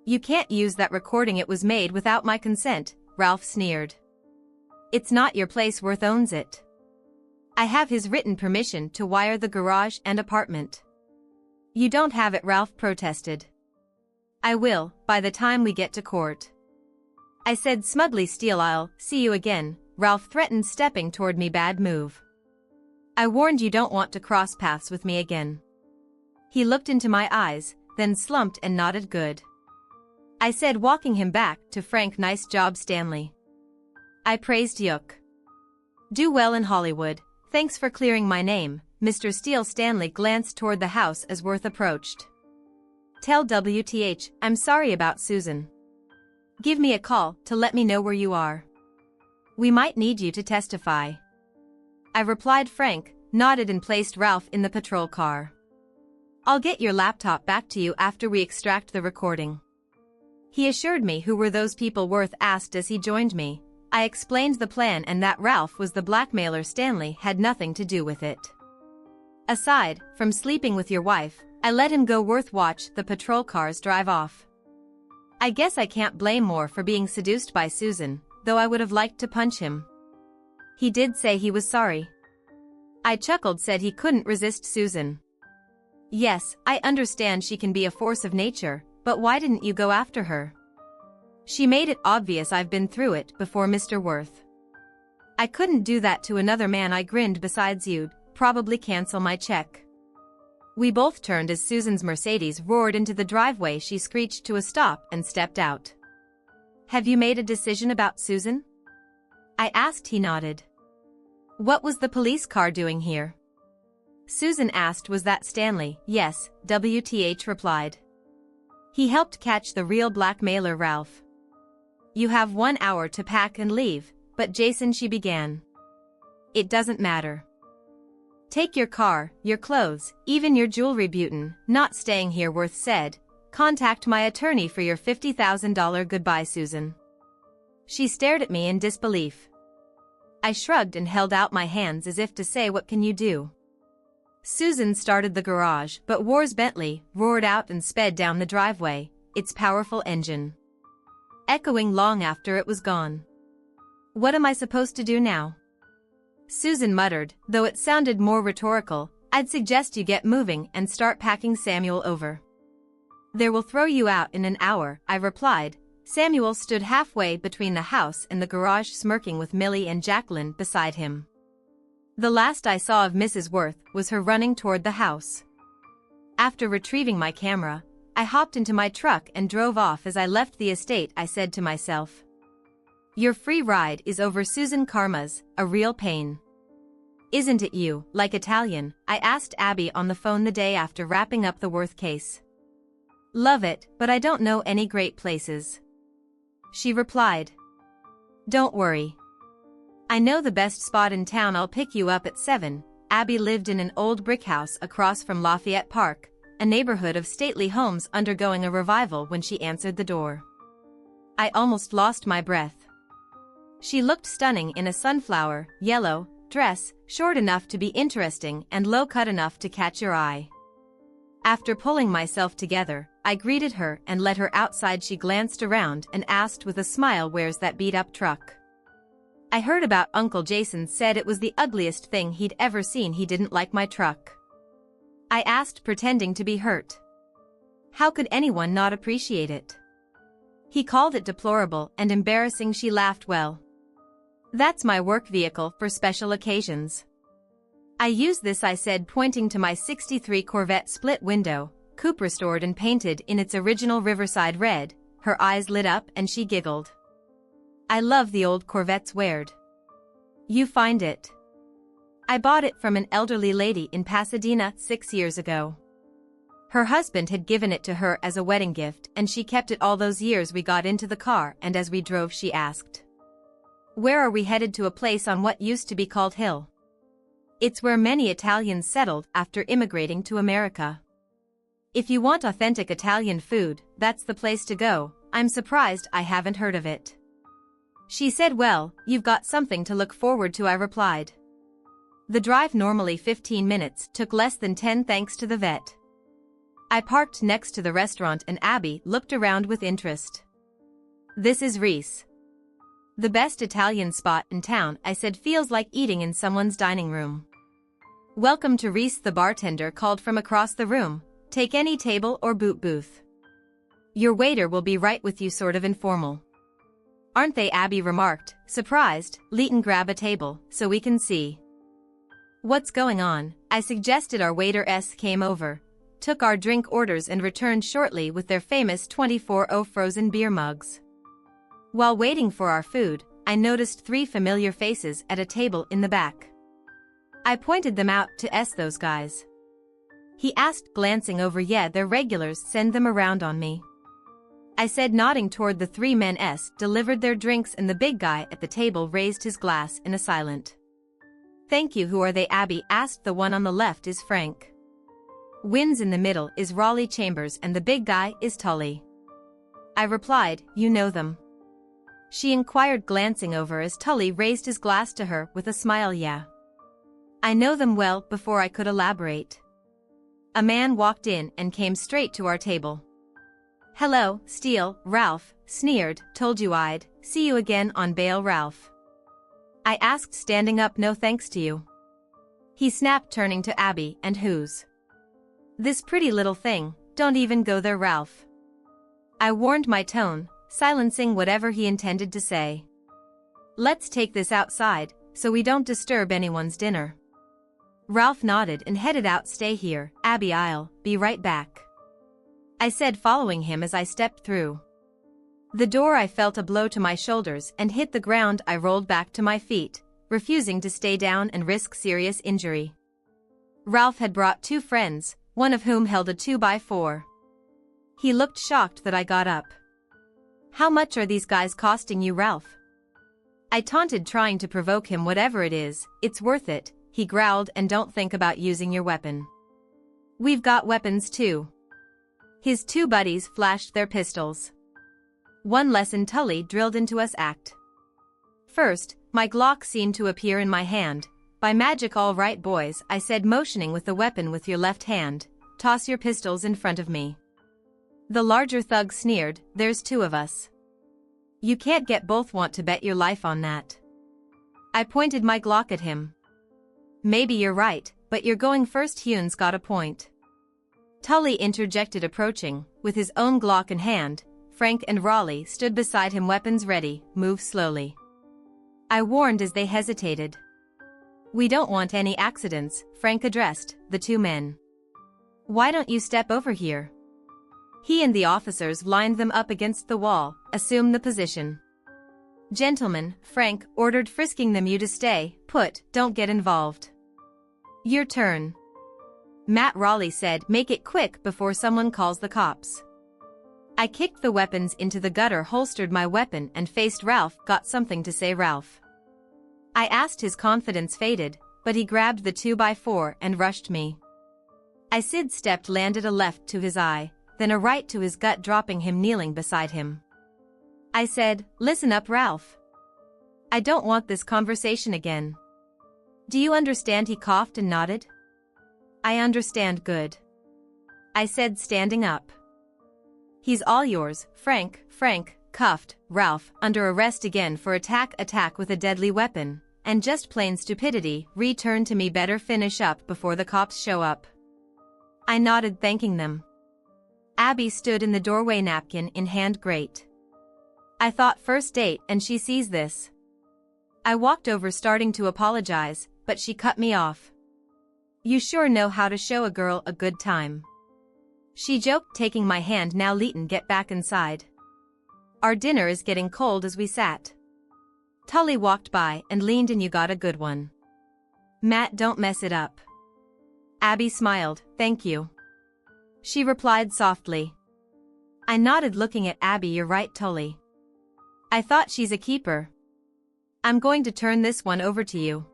Speaker 1: You can't use that recording, it was made without my consent, Ralph sneered. It's not your place. Worth owns it. I have his written permission to wire the garage and apartment. You don't have it, Ralph protested. I will, by the time we get to court. I said smugly. Steele, I'll see you again, Ralph threatened, stepping toward me. Bad move. I warned you, don't want to cross paths with me again. He looked into my eyes, then slumped and nodded. Good. I said, walking him back to Frank. Nice job, Stanley. I praised. Yook. Do well in Hollywood. Thanks for clearing my name, Mr. Steele. Stanley glanced toward the house as Worth approached. Tell WTH I'm sorry about Susan. Give me a call to let me know where you are. We might need you to testify. I replied. Frank nodded and placed Ralph in the patrol car. I'll get your laptop back to you after we extract the recording. He assured me. Who were those people? Worth asked as he joined me. I explained the plan and that Ralph was the blackmailer. Stanley had nothing to do with it. Aside from sleeping with your wife, I let him go. Worth watched the patrol cars drive off. I guess I can't blame Moore for being seduced by Susan, though I would have liked to punch him. He did say he was sorry. I chuckled. Said he couldn't resist Susan. Yes, I understand she can be a force of nature, but why didn't you go after her? She made it obvious. I've been through it before, Mr. Worth. I couldn't do that to another man. I grinned. Besides, you'd probably cancel my check. We both turned as Susan's Mercedes roared into the driveway. She screeched to a stop and stepped out. Have you made a decision about Susan? I asked. He nodded. What was the police car doing here? Susan asked. Was that Stanley? Yes, WTH replied. He helped catch the real blackmailer, Ralph. You have 1 hour to pack and leave, but Jason, she began. It doesn't matter. Take your car, your clothes, even your jewelry. Button, not staying here. Worth said. Contact my attorney for your $50,000 goodbye, Susan. She stared at me in disbelief. I shrugged and held out my hands as if to say, what can you do? Susan started the garage, but War's Bentley roared out and sped down the driveway, its powerful engine echoing long after it was gone. What am I supposed to do now? Susan muttered, though it sounded more rhetorical. I'd suggest you get moving and start packing Samuel over. They will throw you out in an hour, I replied. Samuel stood halfway between the house and the garage, smirking with Millie and Jacqueline beside him. The last I saw of Mrs. Worth was her running toward the house. After retrieving my camera, I hopped into my truck and drove off. As I left the estate, I said to myself, your free ride is over. Susan, karma's a real pain. Isn't it? You like Italian? I asked Abby on the phone the day after wrapping up the Worth case. Love it, but I don't know any great places, she replied. Don't worry. I know the best spot in town. I'll pick you up at 7. Abby lived in an old brick house across from Lafayette Park, a neighborhood of stately homes undergoing a revival. When she answered the door, I almost lost my breath. She looked stunning in a sunflower yellow dress, short enough to be interesting and low-cut enough to catch your eye. After pulling myself together, I greeted her and led her outside. She glanced around and asked with a smile, where's that beat-up truck? I heard about Uncle Jason. Said it was the ugliest thing he'd ever seen. He didn't like my truck. I asked, pretending to be hurt. How could anyone not appreciate it? He called it deplorable and embarrassing. She laughed. Well, that's my work vehicle for special occasions. I use this, I said, pointing to my '63 Corvette split window, coupe restored and painted in its original Riverside red. Her eyes lit up and she giggled. I love the old Corvettes. Where'd you find it? I bought it from an elderly lady in Pasadena 6 years ago. Her husband had given it to her as a wedding gift, and she kept it all those years. We got into the car, and as we drove she asked, where are we headed? To a place on what used to be called Hill. It's where many Italians settled after immigrating to America. If you want authentic Italian food, that's the place to go. I'm surprised I haven't heard of it. She said, well, you've got something to look forward to, I replied. The drive, normally 15 minutes, took less than 10 thanks to the vet. I parked next to the restaurant and Abby looked around with interest. This is Reese. The best Italian spot in town, I said. Feels like eating in someone's dining room. Welcome to Reese, the bartender called from across the room. Take any table or booth. Your waiter will be right with you. Sort of informal. Aren't they? Abby remarked, surprised. Leighton, grab a table so we can see what's going on, I suggested. Our waiter came over, took our drink orders and returned shortly with their famous 24-0 frozen beer mugs. While waiting for our food, I noticed 3 familiar faces at a table in the back. I pointed them out to those guys. He asked, glancing over. Yeah, they're regulars. Send them around on me, I said, nodding toward the 3 men. Delivered their drinks and the big guy at the table raised his glass in a silent thank you. Who are they? Abby asked. The one on the left is Frank Wins, in the middle is Raleigh Chambers, and the big guy is Tully, I replied. You know them? She inquired, glancing over as Tully raised his glass to her with a smile. Yeah, I know them well. Before I could elaborate, a man walked in and came straight to our table. Hello, Steele, Ralph sneered. Told you I'd see you again on bail. Ralph, I asked, standing up. No thanks to you, he snapped, turning to Abby. And who's this pretty little thing? Don't even go there, Ralph, I warned, my tone silencing whatever he intended to say. Let's take this outside so we don't disturb anyone's dinner. Ralph nodded and headed out. Stay here, Abby, I'll be right back, I said, following him. As I stepped through the door, I felt a blow to my shoulders and hit the ground. I rolled back to my feet, refusing to stay down and risk serious injury. Ralph had brought 2 friends, one of whom held a 2x4. He looked shocked that I got up. How much are these guys costing you, Ralph? I taunted, trying to provoke him. Whatever it is, it's worth it. he growled, and don't think about using your weapon. We've got weapons too. His two buddies flashed their pistols. One lesson Tully drilled into us act. First, my Glock seemed to appear in my hand. By magic, all right boys, I said, motioning with the weapon with your left hand. Toss your pistols in front of me. The larger thug sneered, there's two of us. You can't get both, want to bet your life on that? I pointed my Glock at him. Maybe you're right, but you're going first. Hune's got a point. Tully interjected, approaching, with his own Glock in hand. Frank and Raleigh stood beside him, weapons ready. Move slowly, I warned as they hesitated. We don't want any accidents, Frank addressed the two men. Why don't you step over here? He and the officers lined them up against the wall. Assume the position. Gentlemen, Frank ordered, frisking them. You to stay put, don't get involved. Your turn. Matt, Raleigh said, make it quick before someone calls the cops. I kicked the weapons into the gutter, holstered my weapon, and faced Ralph. Got something to say, Ralph? I asked. His confidence faded, but he grabbed the 2x4 and rushed me. I sidestepped, landed a left to his eye, then a right to his gut, dropping him kneeling beside him. I said, listen up, Ralph. I don't want this conversation again. Do you understand? He coughed and nodded. I understand, good. I said, standing up. He's all yours, Frank. Frank cuffed Ralph, under arrest again for attack with a deadly weapon, and just plain stupidity. Return to me, better finish up before the cops show up. I nodded, thanking them. Abby stood in the doorway, napkin in hand. Great. I thought, first date and she sees this. I walked over, starting to apologize, but she cut me off. You sure know how to show a girl a good time. She joked, taking my hand. Now Leighton, get back inside. Our dinner is getting cold. As we sat, Tully walked by and leaned in. You got a good one. Matt, don't mess it up. Abby smiled, thank you. She replied softly. I nodded, looking at Abby. You're right, Tully. I thought she's a keeper. I'm going to turn this one over to you.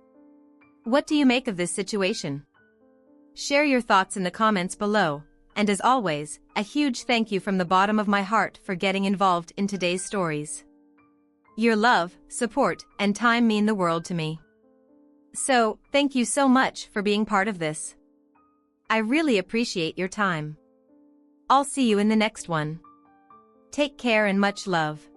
Speaker 1: What do you make of this situation? Share your thoughts in the comments below, and as always, a huge thank you from the bottom of my heart for getting involved in today's stories. Your love, support, and time mean the world to me. So, thank you so much for being part of this. I really appreciate your time. I'll see you in the next one. Take care and much love.